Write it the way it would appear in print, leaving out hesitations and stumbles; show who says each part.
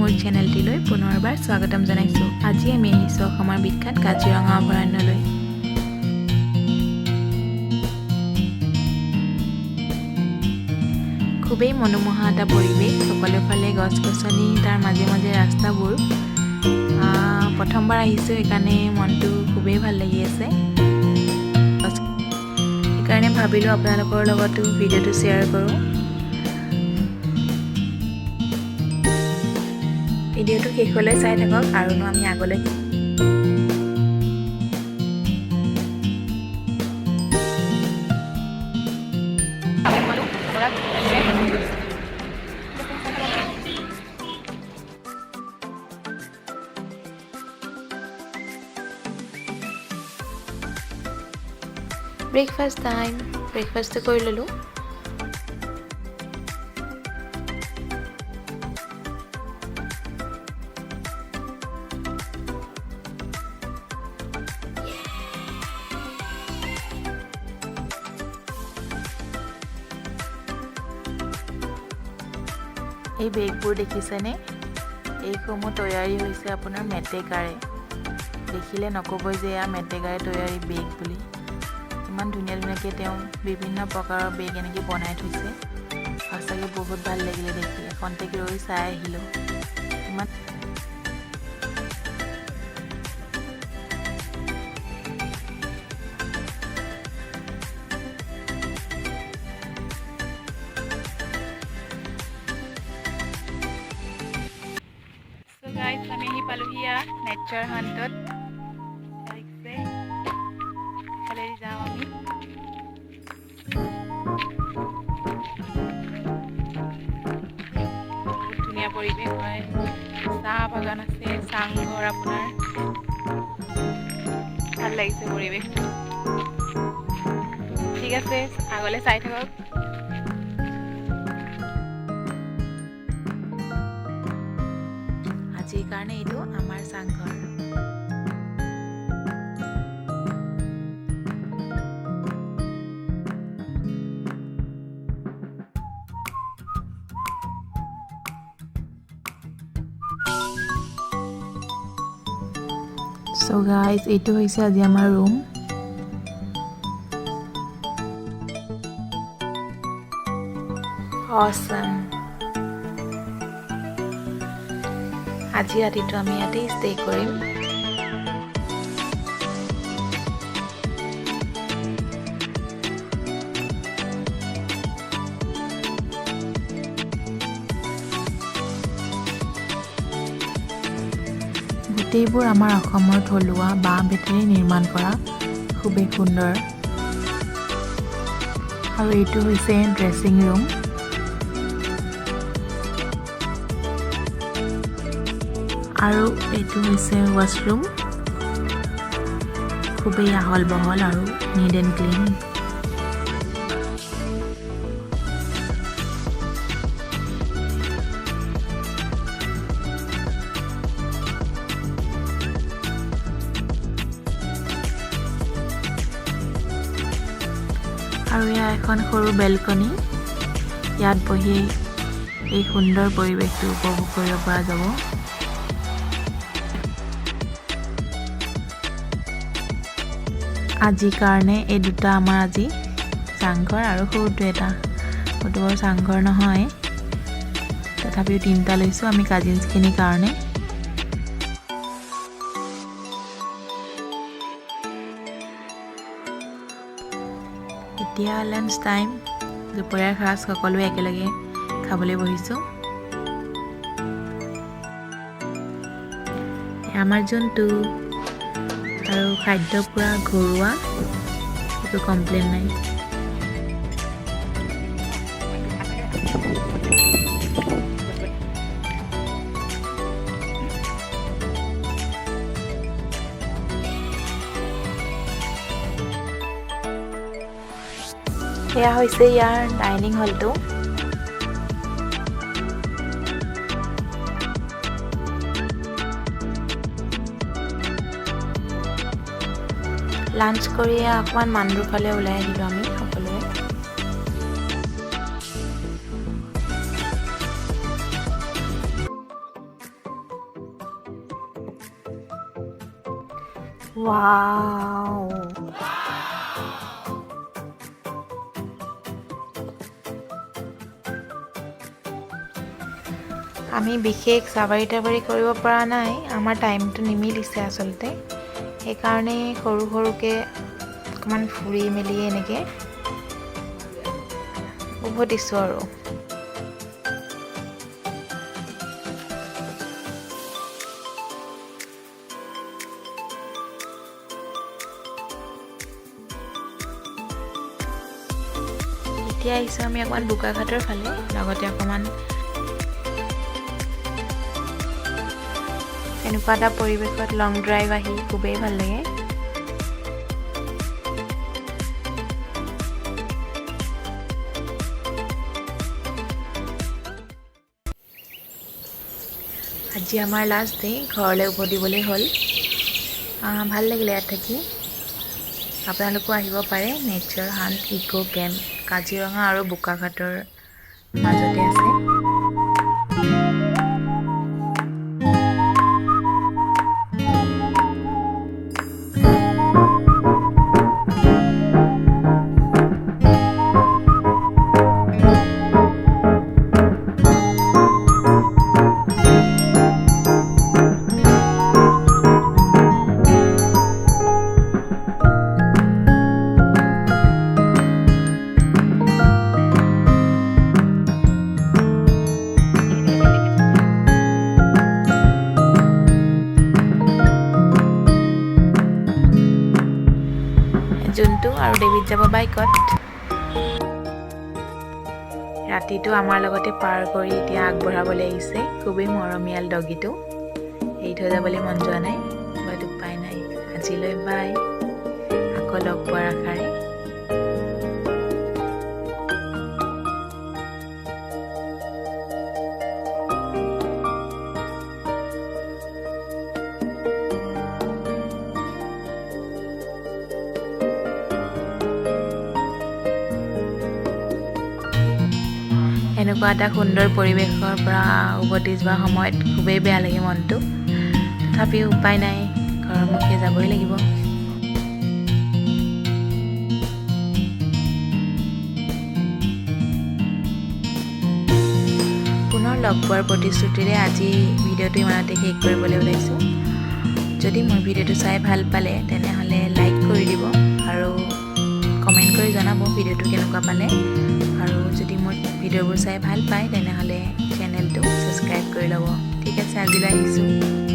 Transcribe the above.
Speaker 1: মোৰ চেনেলটিলৈ পুনৰবাৰ স্বাগতম জনাইছোঁ। আজি আমি আহিছোঁ অসমৰ বিখ্যাত কাজিৰঙা অভয়াৰণ্যলৈ। খুবেই মনোমোহা এটা পৰিৱেশ, সকলোফালে গছ-গছনি, তাৰ মাজে মাজে ৰাস্তাবোৰ। প্ৰথমবাৰ আহিছোঁ, সেইকাৰণে মনটো খুবেই ভাল লাগি আছে। সেইকাৰণে ভাবিলোঁ আপোনালোকৰ লগতো ভিডিঅ'টো শ্বেয়াৰ কৰোঁ। ভিডিঅ'টো শেষলৈ চাই থাকক আৰুনো আমি আগলৈ ব্ৰেকফাষ্ট টাইম। ব্ৰেকফাষ্টটো কৰি ল'লোঁ। এই বেগবোৰ দেখিছেনে? এইসমূহ তৈয়াৰী হৈছে আপোনাৰ মেটেকাৰে। দেখিলে নক'বই যে এয়া মেটেকাৰে তৈয়াৰী বেগ বুলি। ইমান ধুনীয়া ধুনীয়াকৈ তেওঁ বিভিন্ন প্ৰকাৰৰ বেগ এনেকৈ বনাই থৈছে। সঁচাকৈ বহুত ভাল লাগিলে দেখি। খন্তেক ৰৈ চাই আহিলোঁ। ইমান আমি আহি পালোহি নেচাৰ হাণ্টত। যাওঁ আমি। বহুত ধুনীয়া পৰিৱেশ হয়। চাহ বাগান আছে, চাংঘৰ আপোনাৰ। ভাল লাগিছে পৰিৱেশটো। ঠিক আছে, আগলৈ চাই থাকক। আজিৰ কাৰণে এইটো আমাৰ চাংঘৰ। So guys, এইটো হৈছে আজি আমাৰ ৰুম। Awesome. আজি ৰাতিটো আমি ইয়াতে ষ্টে কৰিম। গোটেইবোৰ আমাৰ অসমৰ থলুৱা বাঁহ বেতেৰে নিৰ্মাণ কৰা, খুবেই সুন্দৰ। আৰু এইটো হৈছে ড্ৰেছিং ৰুম। আৰু এইটো হৈছে ৱাছৰুম। খুবেই আহল বহল আৰু নিট এণ্ড ক্লিন। আৰু এয়া এখন সৰু বেলকনি। ইয়াত বহি এই সুন্দৰ পৰিৱেশটো উপভোগ কৰিব পৰা যাব। আজিৰ কাৰণে এই দুটা আমাৰ আজি চাংঘৰ, আৰু সৰুটো এটা। সৰুটো বাৰু চাংঘৰ নহয়, তথাপিও তিনিটা লৈছোঁ আমি কাজিনছখিনিৰ কাৰণে। এতিয়া লাঞ্চ টাইম। দুপৰীয়াৰ সাজ সকলোৱে একেলগে খাবলৈ বহিছোঁ। আমাৰ যোনটো আৰু খাদ্য পূৰা ঘৰুৱা, একো কমপ্লেইন নাই। এয়া হৈছে ইয়াৰ ডাইনিং হলটো। লাঞ্চ কৰি অকণমান মানদুৰ ফালে ওলাই আহিলোঁ আমি সকলোৱে। ৱাও আমি বিশেষ চাবাৰী কৰিব পৰা নাই আমাৰ টাইমটো নিমিলিছে আচলতে সেইকাৰণে সৰু সৰুকে অকমান ফুৰি মেলি এনেকে উভতিছো আৰু এতিয়া আহিছো আমি অকমান বোকাঘাটৰ ফালে লগতে অকমান এনেকুৱা এটা পৰিৱেশত লং ড্ৰাইভ আহি খুবেই ভাল লাগে আজি আমাৰ লাষ্ট ডে ঘৰলৈ উভতিবলৈ হ'ল ভাল লাগিলে ইয়াত থাকি আপোনালোকো আহিব পাৰে nature hunt eco camp Kaziranga আৰু বোকাঘাটৰ মাজতে আছে জুন্তু আৰু ডেভিড যাব বাইকত ৰাতিটো আমাৰ লগতে পাৰ কৰি এতিয়া আগবঢ়াবলৈ আহিছে খুবেই মৰমীয়াল ডগিটো এৰি থৈ যাবলৈ মন যোৱা নাই বাট উপায় নাই আজিলৈ বাই আকৌ লগ পোৱাৰ আশাৰে এনেকুৱা এটা সুন্দৰ পৰিৱেশৰ পৰা উভতি যোৱা সময়ত খুবেই বেয়া লাগে মনটো তথাপিও উপায় নাই ঘৰৰ মুখে যাবই লাগিব পুনৰ লগ পোৱাৰ প্ৰতিশ্ৰুতিৰে আজি ভিডিঅ'টো ইমানতে শেষ কৰিবলৈ ওলাইছোঁ যদি মোৰ ভিডিঅ'টো চাই ভাল পালে তেনেহ'লে লাইক কৰি দিব আৰু কমেণ্ট কৰি জনাব ভিডিঅ'টো কেনেকুৱা পালে আৰু যদি মোৰ ভিডিঅ'বোৰ চাই ভাল পায় তেনেহ'লে চেনেলটো ছাবস্ক্ৰাইব কৰি ল'ব ঠিক আছে আজিলৈ আহিছোঁ